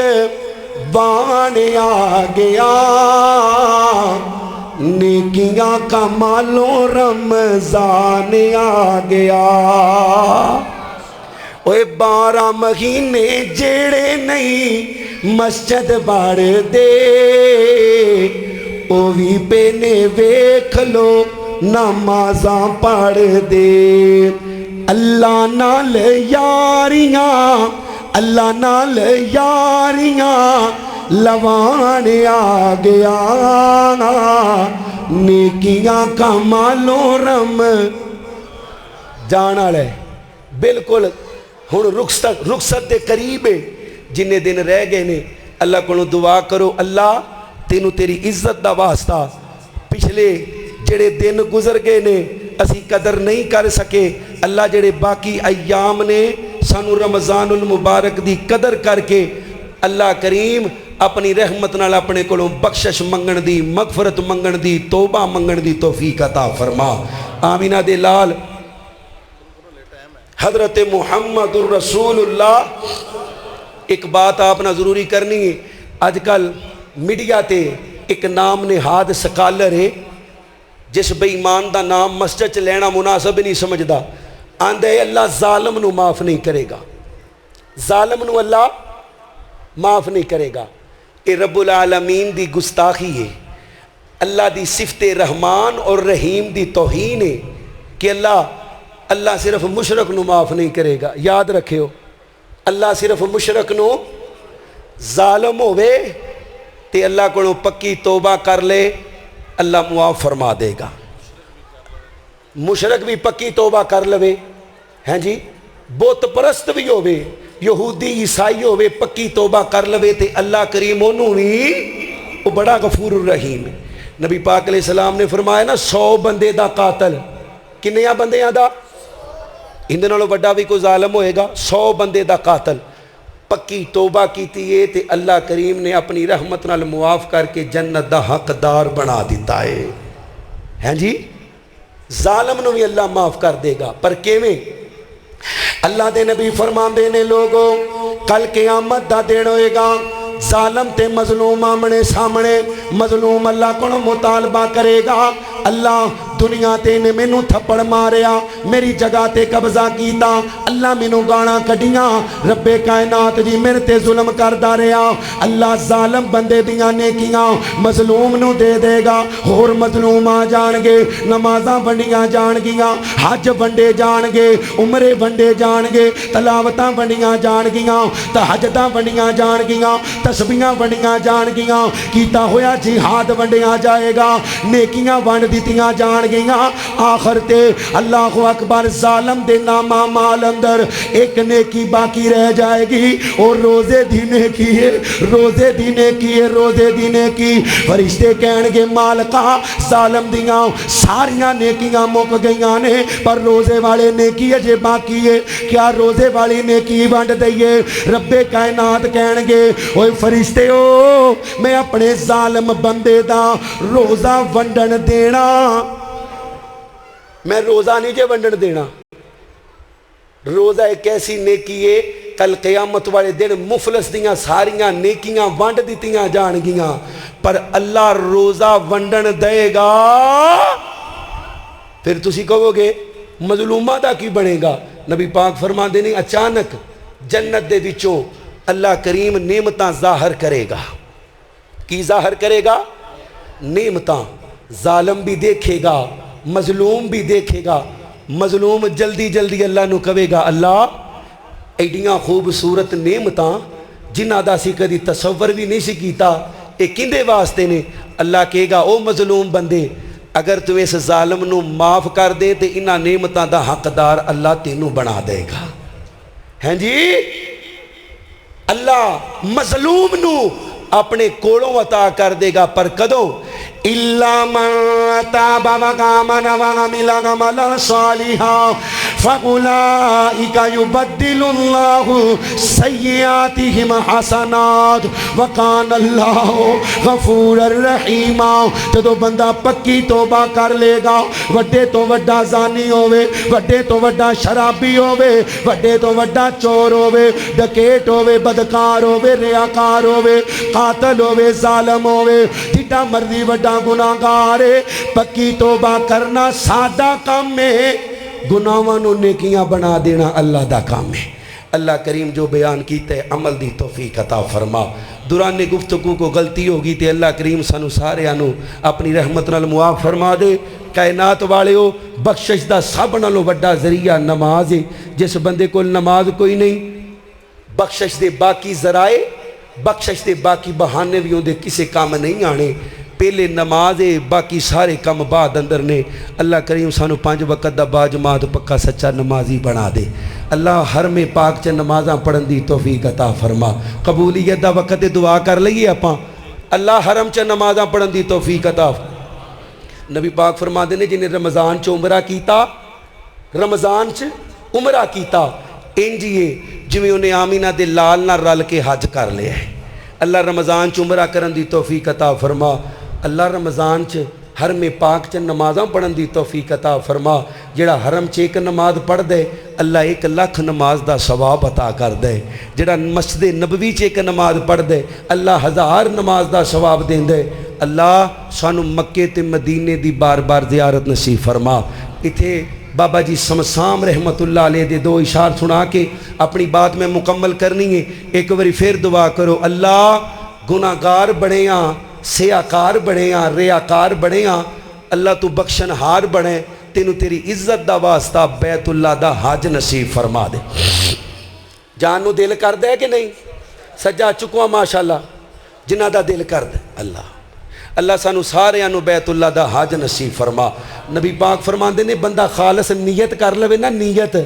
بان آ گیا، نیکیاں کا مالو رمضان آ گیا۔ اوے 12 مہینے جیڑے نہیں مسجد بڑھ دے، او بھی پینے ویکھ لو نمازاں پڑھ دے۔ اللہ نال یاریاں، اللہ نال یاریاں لوان آ گیا، نیکیاں کا مالو رم جانا لے۔ بالکل ہن رخصت دے قریب ہے، جنہیں دن رہ گئے نے اللہ کو دعا کرو اللہ تینوں تیری عزت دا واسطہ پچھلے جڑے دن گزر گئے نے اسی قدر نہیں کر سکے، اللہ جڑے باقی ایام نے سانو رمضان المبارک دی قدر کر کے اللہ کریم اپنی رحمت نال اپنے کولوں بخشش منگن دی، مغفرت منگن دی، توبہ منگن دی توفیق عطا فرما۔ آمینہ دے لال حضرت محمد الرسول اللہ۔ ایک بات آپ نے ضروری کرنی ہے، آج کل میڈیا تے ایک نام نہاد سکالر ہے جس بے ایمان دا نام مسجد چ لینا مناسب نہیں سمجھدا، آندے اللہ ظالم نو معاف نہیں کرے گا، ظالم نو اللہ معاف نہیں کرے گا۔ اے رب العالمین دی گستاخی ہے، اللہ دی صفت رحمان اور رحیم دی توہین ہے کہ اللہ صرف مشرک نو معاف نہیں کرے گا۔ یاد رکھیو اللہ صرف مشرک نو ظالم ہوئے تے اللہ کو پکی توبہ کر لے اللہ معاف فرما دے گا۔ مشرک بھی پکی توبہ کر لوے ہیں جی، بت پرست بھی ہوئے، یہودی عیسائی ہوئے، پکی توبہ کر لوے تے اللہ کریم انہوں بھی وہ بڑا غفور الرحیم ہے۔ نبی پاک علیہ السلام نے فرمایا نا 100 بندے دا قاتل، کنیا بندیاں دا؟ اندے نالوں بڑا بھی کوئی ظالم ہوئے گا، 100 بندے دا قاتل پکی توبہ کیتی ہے تے اللہ کریم نے اپنی رحمت نال معاف کر کے جنت دا حقدار بنا دیتا ہے ہیں جی۔ ظالم نو بھی اللہ معاف کر دے گا، پر کیویں؟ اللہ دے نبی فرماندے نے لوگوں کل قیامت دا دن ہوئے گا، ظالم تے مظلوم آمنے سامنے، مظلوم اللہ کو مطالبہ کرے گا، اللہ دنیا تے نے مینوں تھپڑ ماریا، میری جگہ تے قبضہ کیتا، اللہ مینوں گانا کڈیاں، رب کائنات جی میرے تے ظلم کردا رہیا، اللہ ظالم بندے دیاں نیکیاں مظلوم نو دے دے گا، اور مظلوم آ جان گے، نمازاں ونڈیاں جان گیاں، حج ونڈے جان گے، عمرے ونڈے جان گے، تلاوتاں ونڈیاں جان گیاں، تہجداں ونڈیاں جان گیاں، تسبیحاں ونڈیاں جان گیاں، کیتا ہویا جہاد ونڈیاں جائے گا، نیکیاں ونڈ دیتیاں جان گیاں، آخر تے اللہ اکبر ظالم دے نامہ مال اندر ایک نیکی باقی رہ جائے گی، اور روزے دی نیکی ہے، روزے دی نیکی ہے، روزے دی نیکی۔ فرشتے کہن گے مالکا ظالم دیاں ساریاں نیکیاں مک گئیاں نے، پر روزے والے نیکی اجے باقی ہے، کیا روزے والی نیکی ونڈ دئیے؟ رب کائنات کہن گے اوے فرشتے ہو میں اپنے ظالم بندے دا روزہ ونڈن دینا، میں روزہ نہیں جے ونڈن دینا۔ روزہ ایک ایسی نیکی ہے کل قیامت والے دن مفلس دیاں ساریاں نیکیاں ونڈ دیتیاں جان گیاں، پر اللہ روزہ ونڈن دے گا۔ پھر تسی کہو گے مظلومہ دا کی بنے گا؟ نبی پاک فرماندے نہیں اچانک جنت دے وچوں اللہ کریم نعمتاں ظاہر کرے گا، کی ظاہر کرے گا؟ نعمتاں. ظالم بھی دیکھے گا، مظلوم بھی دیکھے گا. مظلوم جلدی جلدی اللہ نو کہے گا اللہ ایڈیاں خوبصورت نعمتاں جنہاں دا سی کدی تصور بھی نہیں سی کیتا، اے کیندے واسطے نے؟ اللہ کہے گا او مظلوم بندے اگر تو اس ظالم نو معاف کر دے تے انہاں نعمتاں دا حقدار اللہ تینوں بنا دے گا. ہیں جی اللہ مظلوم نو اپنے کولوں عطا کر دے گا، پر کدوں؟ إِلَّا مَن تَابَ وَآمَنَ وَعَمِلَ عَمَلًا صَالِحًا فَأُولَٰئِكَ يُبَدِّلُ اللَّهُ سَيِّئَاتِهِمْ حَسَنَاتٍ وَكَانَ اللَّهُ غَفُورًا رَحِيمًا. جدو بندہ پکی توبہ کر لے گا، وڈے تو وڈا زانی ہوئے، وڈے تو وڈا شرابی ہوئے، وڈے تو وڈا چور ہوئے، ڈکیٹ ہوئے، بدکار ہوئے، ریاکار ہوئے، قاتل ہوئے، ظالم ہوئے، جٹا مرضی وڈا گناہگار ہے، پکی توبہ کرنا سادہ کام ہے، گناہاں نو نیکیاں بنا دینا اللہ دا کام ہے. اللہ کریم جو بیان کیتے عمل دی توفیق عطا فرما. دوران گفتگو کو غلطی ہوگی تے اللہ کریم سانو سارے آنو اپنی رحمت نال معاف فرما دے. کائنات والے ہو بخشش دا سب نالوں وڈا ذریعہ نماز ہے. جس بندے کو نماز کوئی نہیں، بخشش دے باقی ذرائع، بخشش دے باقی بہانے بھی ہوں دے کسے کام نہیں آنے. پہلے نماز ہے، باقی سارے کم بعد اندر نے. اللہ کریم سانو 5 وقت دا باجماعت پکا سچا نمازی بنا دے. اللہ حرم پاک چ نمازاں پڑھن دی توفیق عطا فرما. قبولیت دا وقت دعا کر لئیے اپاں، اللہ حرم چ نمازاں پڑھن دی توفیق عطا فرما. نبی پاک فرما دے نے جنہیں رمضان چ عمرہ کیتا، رمضان چ عمرہ کیتا، انجیے جویں انہیں آمینہ دے لال نہ رل کے حج کر لیا ہے. اللہ رمضان چ عمرہ کرن دی توفیق عطا فرما. اللہ رمضان چ حرم پاک چ نمازاں پڑھن دی توفیق عطا فرما. جڑا حرم چ ایک نماز پڑھ دے اللہ 1 لاکھ نماز دا ثواب عطا کر دے. جڑا مسجد نبوی چ ایک نماز پڑھ دے اللہ 1000 نماز دا ثواب دین دے. اللہ سانو مکے تے مدینے دی بار بار زیارت نصیب فرما. ایتھے بابا جی سمسام رحمت اللہ علیہ دے 2 اشعار سنا کے اپنی بات میں مکمل کرنی ہے. ایک باری پھر دعا کرو، اللہ گناہگار بڑے ہاں، سیاکار بڑے ہاں، ریاکار بڑے ہاں، اللہ تو بخشن ہار بڑے، تینوں تیری عزت دا واسطہ بیت اللہ دا حج نصیب فرما دے. جانو دل کر دے کہ نہیں؟ سجا چکوا ماشاءاللہ جنہ دا دل کر دے. اللہ سانو سارے انو بیت اللہ دا حج نصیب فرما. نبی پاک فرمان دے نے بندہ خالص نیت کر لوے نا، نیت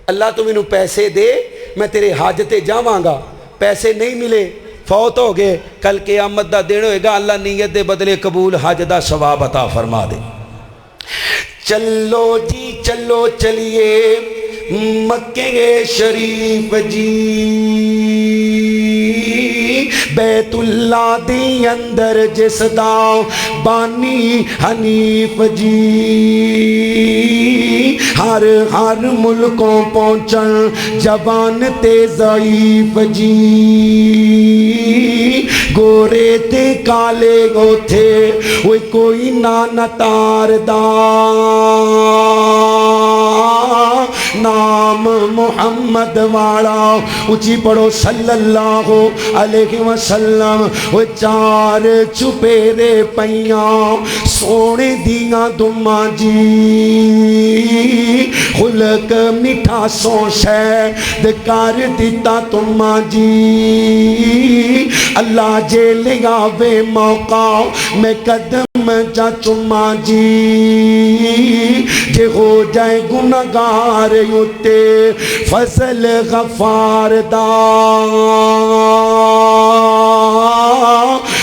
اللہ تو مینوں پیسے دے میں تیرے حج تے جاواں گا، پیسے نہیں ملے فوت ہو گئے کل قیامت دا دن ہوئے گا، اللہ نیت دے بدلے قبول حج دا ثواب عطا فرما دے. چلو جی چلو چلیے مکے شریف جی، بیت اللہ دی اندر جس دا بانی حنیف جی، ہر ملکوں پہنچن جوان تے ضعیف جی، گورے تے کالے گو تھے وہ کوئی نتار دا، نام محمد والا اچھی پڑھو صلی اللہ علیہ وسلم. وہ 4 چپیرے پیاں سونے دیاں دماں جی، خلق میٹھا سو شہد کر دیتا تماں جی، اللہ جے لیا وے موقع میں قدم جا چماں جی، جے ہو جائے گناہگار یوتے فضل غفار دا،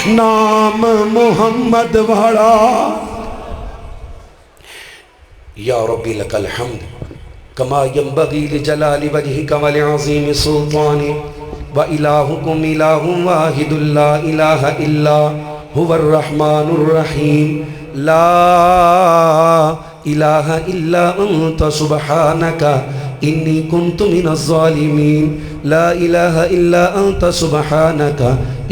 نام محمد وڑا. یا ربی لک الحمد کما ینبغی لجلال وجہک ولعظیم سلطانک وإلہکم الہ واحد لا الہ الا هو الرحمن الرحیم لا الہ الا انت سبحانک انی کنت من الظالمین لا الہ الا انت سبحانک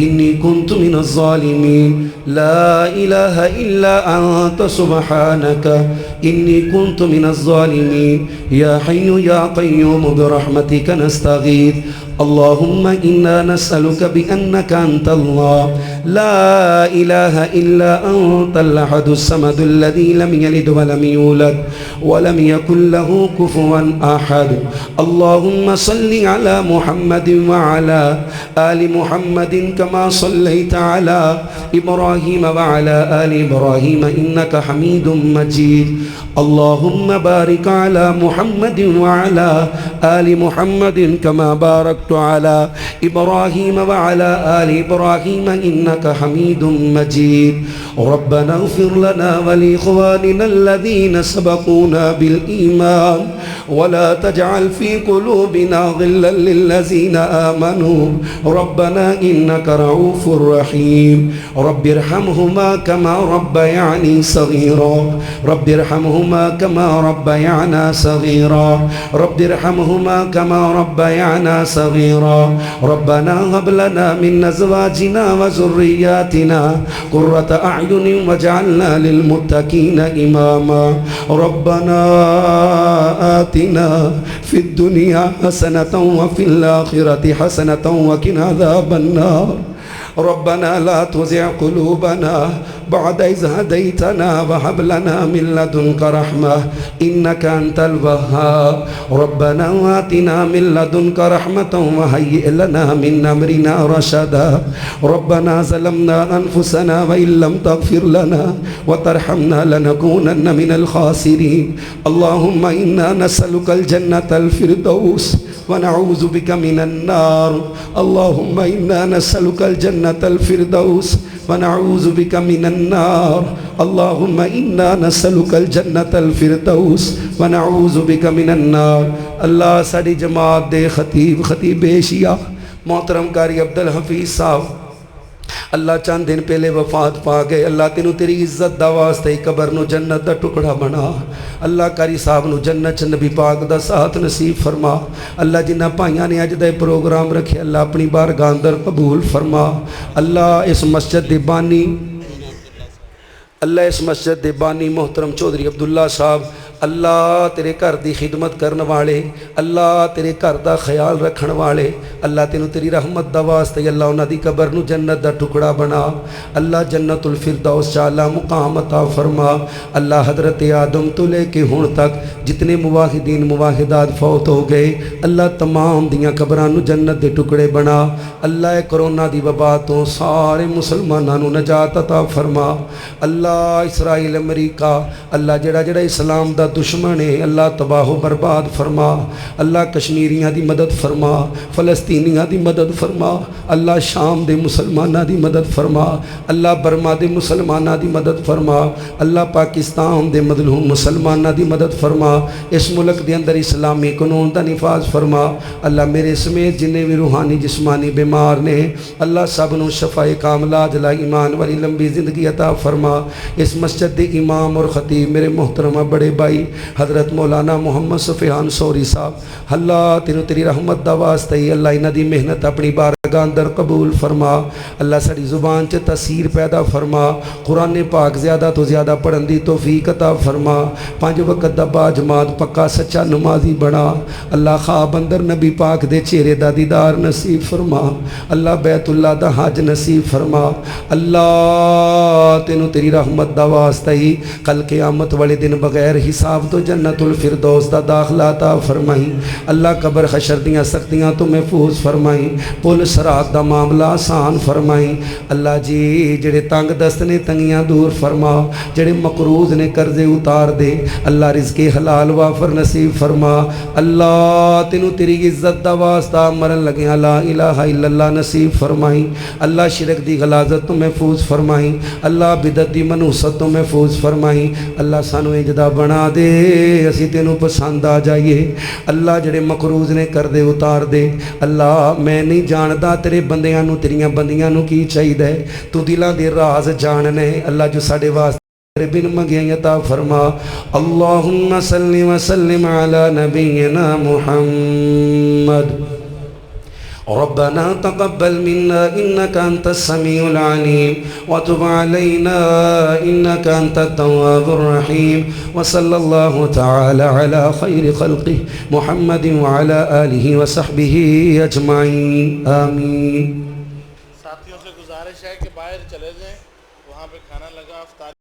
انی کنت من الظالمین لا الہ الا انت سبحانک انی کنت من الظالمین یا حی یا قیوم برحمتک نستغیث اللهم إنا نسألك بأنك أنت الله لا إله إلا أنت الأحد الصمد الذي لم يلد ولم يولد ولم يكن له كفوا أحد. اللهم صل على محمد وعلى آل محمد كما صليت على إبراهيم وعلى آل إبراهيم إنك حميد مجيد. اللهم بارك على محمد وعلى آل محمد كما باركت على إبراهيم وعلى آل إبراهيم إنك حميد مجيد. ربنا اغفر لنا ولإخواننا الذين سبقونا بالإيمان ولا تجعل في قلوبنا غلا للذين آمنوا ربنا إنك رؤوف رحيم. رب ارحمهما كما ربياني صغيرا رب ارحمهما كما ربيانا صغيرا رب ارحمهما كما ربيانا صغيرا. ربنا هب لنا من أزواجنا وذرياتنا قرة أعين واجعلنا للمتقين إماما. ربنا آتنا في الدنيا حسنة وفي الآخرة حسنة وقنا عذاب النار. ربنا لا تزغ قلوبنا بعد إذ هديتنا وهب لنا من لدنك رحمة إنك أنت الوهاب. ربنا آتنا من لدنك رحمة وهيئ لنا من أمرنا رشدا. ربنا ظلمنا أنفسنا وإن لم تغفر لنا وترحمنا لنكونن من الخاسرين. اللهم إنا نسألك الجنة الفردوس ونعوذ بك من النار. اللهم إنا نسألك الجنة الفردوس ونعوذ بك من النار. اللهم إنا نسألك الجنة الفردوس ونعوذ بك من النار. اللہ ساری جماعت دے خطیب ایشیا محترم قاری عبدالحفیظ صاحب اللہ چند دن پہلے وفات پا گئے. اللہ تینوں تیری عزت دا واسطے قبر نو جنت دا ٹکڑا بنا. اللہ قاری صاحب نو جنت چ نبی پاک دا ساتھ نصیب فرما. اللہ جنہ پائیاں نے اج دا پروگرام رکھے اللہ اپنی بارگاہ اندر قبول فرما. اللہ اس مسجد دے بانی محترم چودھری عبداللہ صاحب اللہ تیرے گھر دی خدمت کرن والے اللہ تیرے گھر دا خیال رکھن والے اللہ تینوں تیری رحمت دا واسطے اللہ انہاں دی قبر نو جنت دا ٹکڑا بنا. اللہ جنت الفردوس چالا مقام عطا فرما. اللہ حضرت آدم تو لے کے ہن تک جتنے موحدین موحدات فوت ہو گئے اللہ تمام دیاں قبراں نو جنت دے ٹکڑے بنا. اللہ کرونا دی وبا تو سارے مسلماناں نو نجات عطا فرما. اللہ اسرائیل امریکہ اللہ جڑا اسلام دا دشمن ہے اللہ تباہ و برباد فرما. اللہ کشمیریاں دی مدد فرما. فلسطینیاں دی مدد فرما. اللہ شام دے مسلماناں دی مدد فرما. اللہ برما دے مسلماناں دی مدد فرما. اللہ پاکستان دے مظلوم مسلماناں دی مدد فرما. اس ملک دے اندر اسلامی قانون دا نفاذ فرما. اللہ میرے سمیت جنہیں بھی روحانی جسمانی بیمار نے اللہ سب نو شفاء کاملہ جلا ایمان والی لمبی زندگی عطا فرما. اس مسجد دے امام اور خطیب میرے محترمہ بڑے بھائی حضرت مولانا محمد سفیان سوری صاحب اللہ تینوں تیری رحمت دا واسطہ ہی اللہ انہاں دی محنت اپنی بارگاہ اندر قبول فرما. اللہ ساری زبان چ تاثیر پیدا فرما. قرآن پاک زیادہ تو زیادہ پڑھن دی توفیق عطا فرما. 5 وقت دا با جماعت پکا سچا نمازی بنا. اللہ خواب اندر نبی پاک دے چہرے دا دیدار نصیب فرما. اللہ بیت اللہ دا حج نصیب فرما. اللہ تینوں تیری رحمت دا واسطہ ہی کل قیامت والے دن بغیر حساب تو جنت الفردوس دا داخلہ عطا فرمائی. اللہ قبر حشر دیاں سختیاں تو محفوظ فرمائی. پل صراط دا معاملہ آسان فرمائی. اللہ جی جڑے تنگ دست نے تنگیاں دور فرما. جڑے مقروض نے قرضے اتار دے. اللہ رزق حلال وافر نصیب فرما. اللہ تینوں تیری عزت دا واسطہ مرن لگیاں لا الہ الا اللہ نصیب فرمائی. اللہ شرک دی غلاظت تو محفوظ فرمائی. اللہ بدعت دی منوست تو محفوظ فرمائی. اللہ سانو اجدا بنا دے اسی تینوں پسند آ جائیے. اللہ جڑے مقروض نے کر دے اتار دے. اللہ میں نہیں جاندا تیرے بندیاں نو تیریاں بندیاں نو کی چاہیے. تو دلاں دے راز جاننے. اللہ جو ساڈے واسطے بن منگیاں عطا فرما. اللہم صلی وسلم علی نبینا محمد ربنا تقبل منا إنك أنت السميع العليم وتب علينا إنك أنت التواب الرحيم وصلى الله تعالى على خير خلقه محمد وعلى آله وصحبه أجمعين آمين. ساتھیوں سے گزارش ہے کہ باہر چلے جائیں, وہاں پہ کھانا لگا افطار